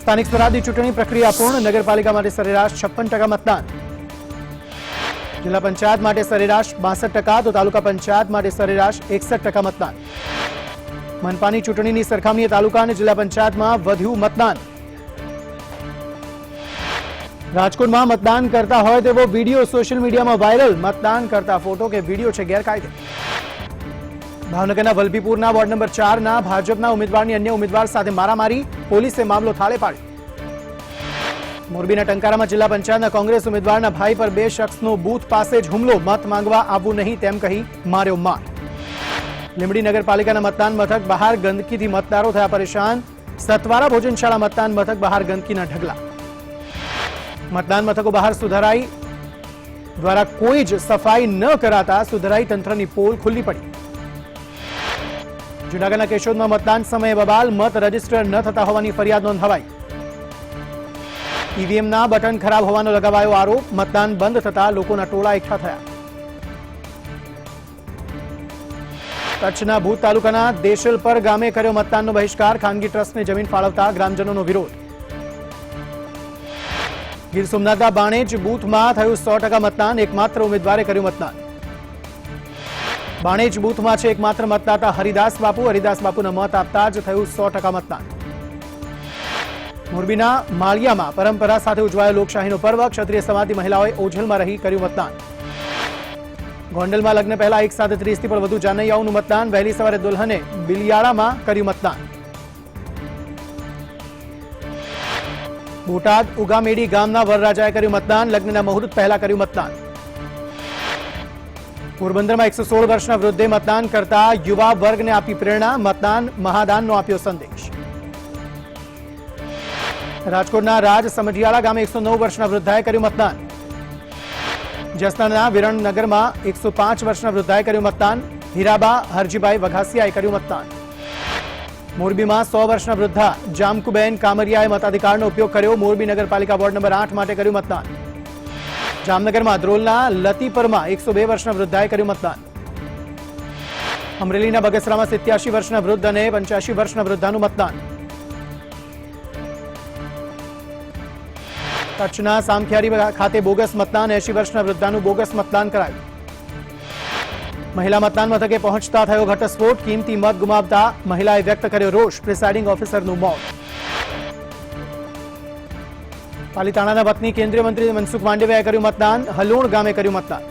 સ્થાનિક સ્વરાજની ચૂંટણી પ્રક્રિયા પૂર્ણ. નગરપાલિકા માટે સરેરાશ 56% મતદાન. જિલ્લા પંચાયત માટે સરેરાશ 62%, તો તાલુકા પંચાયત માટે સરેરાશ 61% મતદાન. મનપાની ચૂંટણીની સરખામણીએ તાલુકા અને જિલ્લા પંચાયતમાં વધ્યું મતદાન. રાજકોટમાં મતદાન કરતા હોય તેવો વિડીયો સોશિયલ મીડિયામાં વાયરલ. મતદાન કરતા ફોટો કે વિડીયો છે ગેરકાયદે. ભાવનગરના વલભીપુરના વોર્ડ નંબર 4ના ભાજપના ઉમેદવારની અન્ય ઉમેદવાર સાથે મારામારી. પોલીસે મામલો થાળે પાડ્યો. મોરબીના ટંકારામાં જિલ્લા પંચાયતના કોંગ્રેસ ઉમેદવારના ભાઈ પર 2 શખ્સનો બૂથ પાસે જ હુમલો. મત માંગવા આવવું નહીં તેમ કહી માર્યો માર. લીંબડી નગરપાલિકાના મતદાન મથક બહાર ગંદકીથી મતદારો થયા પરેશાન. સતવારા ભોજનશાળા મતદાન મથક બહાર ગંદકીના ઢગલા. મતદાન મથકો બહાર સુધારાઈ દ્વારા કોઈ જ સફાઈ ન કરાતા સુધારાઈ તંત્રની પોલ ખુલ્લી પડી. જૂનાગઢના કેશોદમાં મતદાન સમયે બબાલ. મત રજીસ્ટર ન થતા હોવાની ફરિયાદ નોંધાવાઈ. ઈવીએમના બટન ખરાબ હોવાનો લગાવાયો આરોપ. મતદાન બંધ થતા લોકોના ટોળા એકઠા થયા. કચ્છના ભૂત તાલુકાના દેશલપર ગામે કર્યો મતદાનનો બહિષ્કાર. ખાનગી ટ્રસ્ટને જમીન ફાળવતા ગ્રામજનોનો વિરોધ. ગીર સોમનાથના બાણેજ બૂથમાં થયું 100% મતદાન. એકમાત્ર ઉમેદવારે કર્યું મતદાન. બાણેજ બૂથમાં છે એકમાત્ર મતદાતા હરિદાસ બાપુ. હરિદાસ બાપુના મત આપતા જ થયું 100% મતદાન. મોરબીના માળિયામાં પરંપરા સાથે ઉજવાયો લોકશાહીનો પર્વ. ક્ષત્રિય સમાજની મહિલાઓએ ઓઝલમાં રહી કર્યું મતદાન. ગોંડલમાં લગ્ન પહેલા એક સાથે 30 થી પણ વધુ જાનૈયાઓનું મતદાન. વહેલી સવારે દુલ્હને બિલિયાળામાં કર્યું મતદાન. બોટાદ ઉગામેડી ગામના વરરાજાએ કર્યું મતદાન. લગ્નના મુહૂર્ત પહેલા કર્યું મતદાન. પોરબંદરમાં 116 વર્ષના વૃદ્ધે મતદાન કરતા યુવા વર્ગને આપી પ્રેરણા. મતદાન મહાદાનનો આપ્યો સંદેશ. રાજકોટના રાજ સમઢિયાળા ગામે 109 વર્ષના વૃદ્ધાએ કર્યું મતદાન. જસદણના વિરણનગરમાં 105 વર્ષના વૃદ્ધાએ કર્યું મતદાન. હીરાબા હરજીભાઈ વઘાસિયાએ કર્યું મતદાન. મોરબીમાં 100 વર્ષના વૃદ્ધા જામકુબેન કામરિયાએ મતાધિકારનો ઉપયોગ કર્યો. મોરબી નગરપાલિકા વોર્ડ નંબર 8 માટે કર્યું મતદાન. જામનગરમાં ધ્રોલના લતીપરમાં 102 વર્ષના વૃદ્ધાએ કર્યું મતદાન. અમરેલીના બગસરામાં 87 વર્ષના વૃદ્ધ અને 85 વર્ષના વૃદ્ધાનું મતદાન. કચ્છના સામખિયારી ખાતે બોગસ મતદાન. 80 વર્ષના વૃદ્ધાનું બોગસ મતદાન કરાયું. મહિલા મતદાન મથકે પહોંચતા થયો ઘટસ્ફોટ. કિંમતી મત ગુમાવતા મહિલાએ વ્યક્ત કર્યો રોષ. પ્રિસાઇડિંગ ઓફિસરનું મોત. પાલીતાણાના વતની કેન્દ્રીય મંત્રી મનસુખ માંડવિયાએ કર્યું મતદાન. હલોણ ગામે કર્યું મતદાન.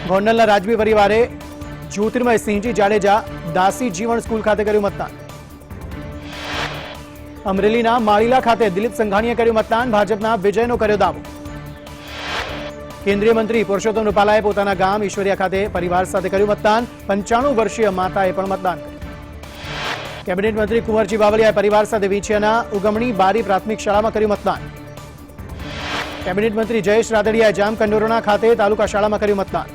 ગોંડલના રાજવી પરિવારે જ્યોતિર્મય સિંહજી જાડેજા દાસી જીવન સ્કૂલ ખાતે કર્યું મતદાન. અમરેલીના માળીલા ખાતે દિલીપ સંઘાણીએ કર્યું મતદાન. ભાજપના વિજયનો કર્યો દાવો. કેન્દ્રીય મંત્રી પુરુષોત્તમ રૂપાલાએ પોતાના ગામ ઈશ્વરિયા ખાતે પરિવાર સાથે કર્યું મતદાન. 95 વર્ષીય માતાએ પણ મતદાન કર્યું. કેબિનેટ મંત્રી કુંવરજી બાવળિયાએ પરિવાર સાથે વીંછિયાના ઉગમણી બારી પ્રાથમિક શાળામાં કર્યું મતદાન. કેબિનેટ મંત્રી જયેશ રાદડિયાએ જામકંડોરણા ખાતે તાલુકા શાળામાં કર્યું મતદાન.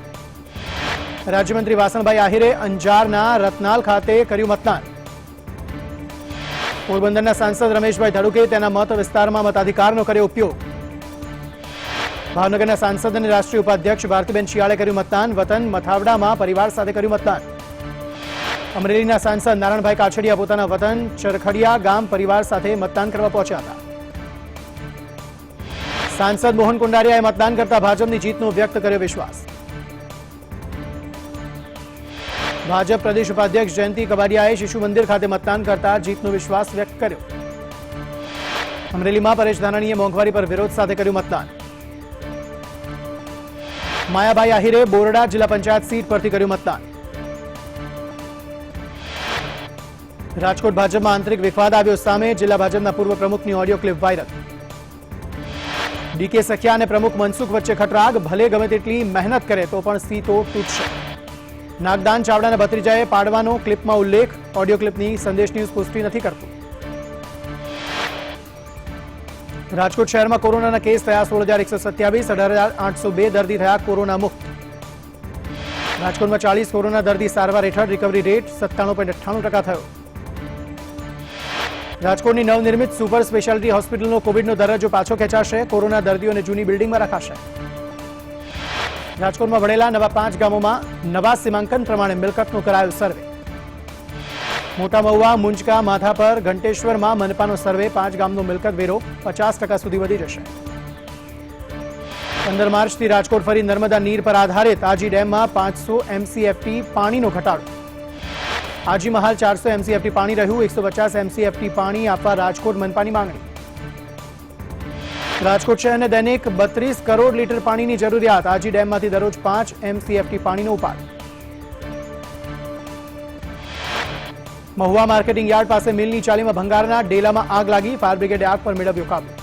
રાજ્યમંત્રી વાસણભાઈ આહિરે અંજારના રતનાલ ખાતે કર્યું મતદાન. પોરબંદરના સાંસદ રમેશભાઈ ધડુકે તેના મત વિસ્તારમાં મતાધિકારનો કર્યો ઉપયોગ. ભાવનગરના સાંસદ અને રાષ્ટ્રીય ઉપાધ્યક્ષ ભારતીબેન શિયાળે કર્યું મતદાન. વતન મથાવડામાં પરિવાર સાથે કર્યું મતદાન. અમરેલીના સાંસદ નારાયણભાઈ કાછડિયા પોતાના વતન ચરખડિયા ગામ પરિવાર સાથે મતદાન કરવા પહોંચ્યા હતા. સાંસદ મોહન કુંડારિયાએ મતદાન કરતા ભાજપની જીતનો વ્યક્ત કર્યો વિશ્વાસ. ભાજપ પ્રદેશ ઉપાધ્યક્ષ જયંતિ કબાડિયાએ શિશુ મંદિર ખાતે મતદાન કરતા જીતનો વિશ્વાસ વ્યક્ત કર્યો. અમરેલીમાં પરેશ ધાનાણીએ મોંઘવારી પર વિરોધ સાથે કર્યું મતદાન. માયાભાઈ આહિરે બોરડા જિલ્લા પંચાયત સીટ પરથી કર્યું મતદાન. રાજકોટ ભાજપમાં આંતરિક વિવાદ આવ્યો સામે. જિલ્લા ભાજપના પૂર્વ પ્રમુખની audio clip viral. DK Sakhiya અને પ્રમુખ મનસુખ વચ્ચે ખટરાગ. ભલે ગમે તેટલી મહેનત કરે તો પણ સીટો તૂટશે. નાગદાન ચાવડાના ભત્રીજાએ પાડવાનો ક્લિપમાં ઉલ્લેખ. ઓડિયો ક્લિપની સંદેશ ન્યૂઝ પુષ્ટિ નથી કરતું. રાજકોટ શહેરમાં કોરોનાના કેસ થયા 16,127. 18,802 દર્દી થયા કોરોના મુક્ત. રાજકોટમાં 40 કોરોના દર્દી સારવાર હેઠળ. રિકવરી રેટ 97.98% થયો. રાજકોટની નવનિર્મિત સુપર સ્પેશિયાલિટી હોસ્પિટલનો કોવિડનો દરજ્જો પાછો ખેંચાશે. કોરોના દર્દીઓને જૂની બિલ્ડિંગમાં રખાશે. રાજકોટમાં ભણેલા નવા 5 ગામોમાં નવા સીમાંકન પ્રમાણે મિલકતનો કરાયો સર્વે. મોટા મહુવા, મુંજકા, માધાપર, ઘંટેશ્વરમાં મનપાનો સર્વે 5 ગામનો મિલકત વેરો 50% સુધી વધી જશે. 15 માર્ચથી રાજકોટ ફરી નર્મદા નીર પર આધારિત. આજી ડેમમાં 500 MCFT પાણીનો ઘટાડો. આજીમાં હાલ 400 MCFT પાણી રહ્યું. 150 MCFT પાણી આપવા રાજકોટ મનપાની માંગણી. રાજકોટ શહેરને દૈનિક 32 કરોડ લીટર પાણીની જરૂરિયાત. આજી ડેમમાંથી દરરોજ 5 MCFT પાણીનો ઉપાડ. મહુવા માર્કેટિંગ યાર્ડ પાસે મિલની ચાલીમાં ભંગારના ડેલામાં આગ લાગી. ફાયર બ્રિગેડે આગ પર મેળવ્યો કાબુ.